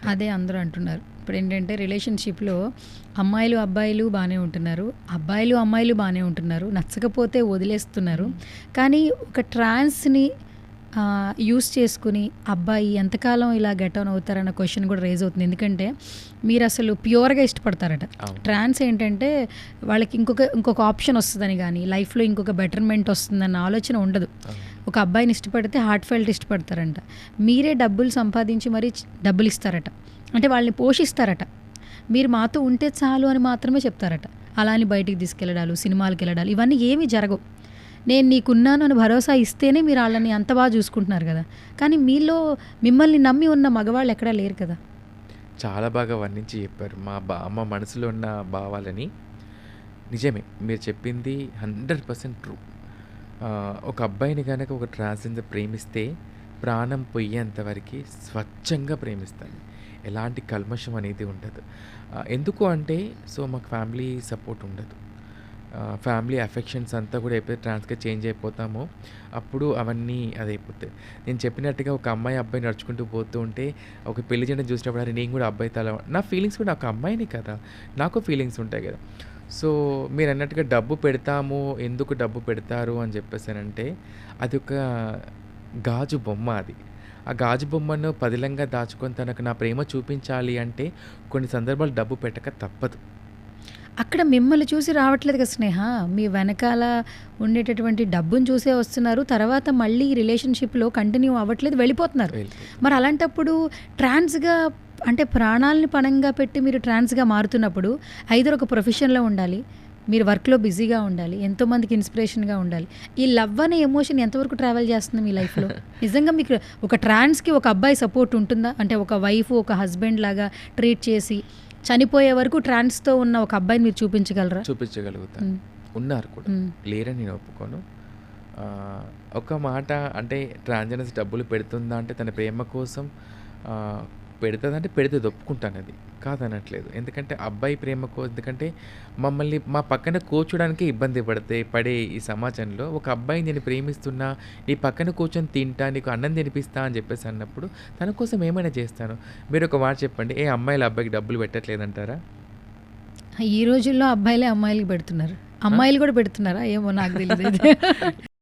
అదే అందరూ అంటున్నారు. ఇప్పుడేంటంటే రిలేషన్‌షిప్‌లో అమ్మాయిలు, అబ్బాయిలు బానే ఉంటున్నారు. అబ్బాయిలు, అమ్మాయిలు బానే ఉంటున్నారు. నచ్చకపోతే వదిలేస్తున్నారు. కానీ ఒక ట్రాన్స్‌ని యూజ్ చేసుకుని అబ్బాయి ఎంతకాలం ఇలా గెట్ ఆన్ అవుతారన్న క్వెషన్ కూడా రైజ్ అవుతుంది. ఎందుకంటే మీరసలు ప్యూర్‌గా ఇష్టపడతారట. అవును. ట్రాన్స్ ఏంటంటే వాళ్ళకి ఇంకొక ఆప్షన్ వస్తదని గానీ, లైఫ్‌లో ఇంకొక బెటర్‌మెంట్ వస్తుందన్న ఆలోచన ఉండదు. అవును. ఒక అబ్బాయిని ఇష్టపడితే హార్ట్ ఫెల్ట్ ఇష్టపడతారంట. మీరే డబ్బులు సంపాదించి మరీ డబ్బులిస్తారట. అంటే వాళ్ళని పోషిస్తారట. మీరు మాతో ఉంటే చాలు అని మాత్రమే చెప్తారట. అలా అని బయటికి తీసుకెళ్ళడాలు, సినిమాలకెళ్ళడాలు ఇవన్నీ ఏమీ జరగవు. నేను నీకున్నాను అని భరోసా ఇస్తేనే మీరు ఆళ్ళని అంత బాగా చూసుకుంటున్నారు గదా! కానీ మీలో మిమ్మల్ని నమ్మి ఉన్న మగవాళ్ళు ఎక్కడా లేరు కదా! చాలా బాగా వర్ణించి చెప్పారు. మా మనసులో ఉన్న భావాలని. నిజమే. మీరు చెప్పింది 100% ట్రూ. ఒక అబ్బాయిని గనక ఒక ట్రాన్స్‌జెండర్ ప్రేమిస్తే ప్రాణం పొయ్యేంత వరకి స్వచ్ఛంగా ప్రేమిస్తాడు. ఎలాంటి కల్మషం అనేది ఉండదు. ఎందుకు అంటే మాకు ఫ్యామిలీ సపోర్ట్ ఉండదు. ఫ్యామిలీ అఫెక్షన్స్ అంతా కూడా ఎప్పుడైతే ట్రాన్స్‌గా చేంజ్ అయిపోతామో అప్పుడు అవన్నీ అదైపోతాయి. నేను చెప్పినట్టుగా ఒక అమ్మాయి, అబ్బాయి నడుచుకుంటూ పోతూ ఉంటే ఒక పెళ్లి జంటను చూసినప్పుడు అరే నేను కూడా అబ్బాయితో అలా నా ఫీలింగ్స్ కూడా ఒక అమ్మాయినే కదా! నాకు ఫీలింగ్స్ ఉంటాయి కదా! మీరన్నట్టుగా డబ్బు పెడతాము, ఎందుకు డబ్బు పెడతారు అని చెప్పేసానంటే అదొక గాజు బొమ్మ అది. ఆ గాజు బొమ్మను పదిలంగా దాచుకొని తనకు నా ప్రేమ చూపించాలి అంటే కొన్ని సందర్భాలు డబ్బు పెట్టక తప్పదు. అక్కడ మిమ్మల్ని చూసి రావట్లేదు కదా స్నేహ. మీ వెనకాల ఉండేటటువంటి డబ్బుని చూసే వస్తున్నారు. తర్వాత మళ్ళీ రిలేషన్‌షిప్‌లో కంటిన్యూ అవ్వట్లేదు, వెళ్ళిపోతున్నారు. వెళ్ళిపోతుంది. మరి అలాంటప్పుడు ట్రాన్స్‌గా అంటే ప్రాణాలని పణంగా పెట్టి మీరు ట్రాన్స్‌గా మారుతున్నప్పుడు ఐదర్ ఒక ప్రొఫెషన్‌లో ఉండాలి. మీరు వర్క్‌లో బిజీగా ఉండాలి. ఎంతోమందికి ఇన్స్పిరేషన్‌గా ఉండాలి. ఈ లవ్ అనే ఎమోషన్ ఎంతవరకు ట్రావెల్ చేస్తుంది మీ లైఫ్‌లో? నిజంగా మీకు ఒక ట్రాన్స్‌కి ఒక అబ్బాయి సపోర్ట్ ఉంటుందా? అంటే ఒక వైఫ్, ఒక హస్బెండ్ లాగా ట్రీట్ చేసి చనిపోయే వరకు ట్రాన్స్‌తో ఉన్న ఒక అబ్బాయిని మీరు చూపించగలరా? చూపించగలుగుతాను. హ్మ్. ఉన్నారు కూడా. హ్మ్. లేరని నేను ఒప్పుకోను. ఒక మాట అంటే ట్రాన్స్‌జెండర్స్ డబ్బులు పెడుతుందా అంటే తన ప్రేమ కోసం పెడతదంటే పెడుతది, ఒప్పుకుంటానది. కాదనట్లేదు. ఎందుకంటే అబ్బాయి ఎందుకంటే మమ్మల్ని మా పక్కన కూర్చోడానికే ఇబ్బంది పడే ఈ సమాజంలో ఒక అబ్బాయిని నేను ప్రేమిస్తున్నా, నీ పక్కన కూర్చొని తింటా, నీకు అన్నం తినిపిస్తా అని చెప్పేసి అన్నప్పుడు తన కోసం ఏమైనా చేస్తాను. మీరొక మాట చెప్పండి. అమ్మాయిలు అబ్బాయికి డబ్బులు పెట్టట్లేదంటారా? ఈ రోజుల్లో అబ్బాయిలే అమ్మాయిలకి పెడుతున్నారు. ఆ! అమ్మాయిలు కూడా పెడుతున్నారా? ఏమో నాకు తెలీదు ఇది.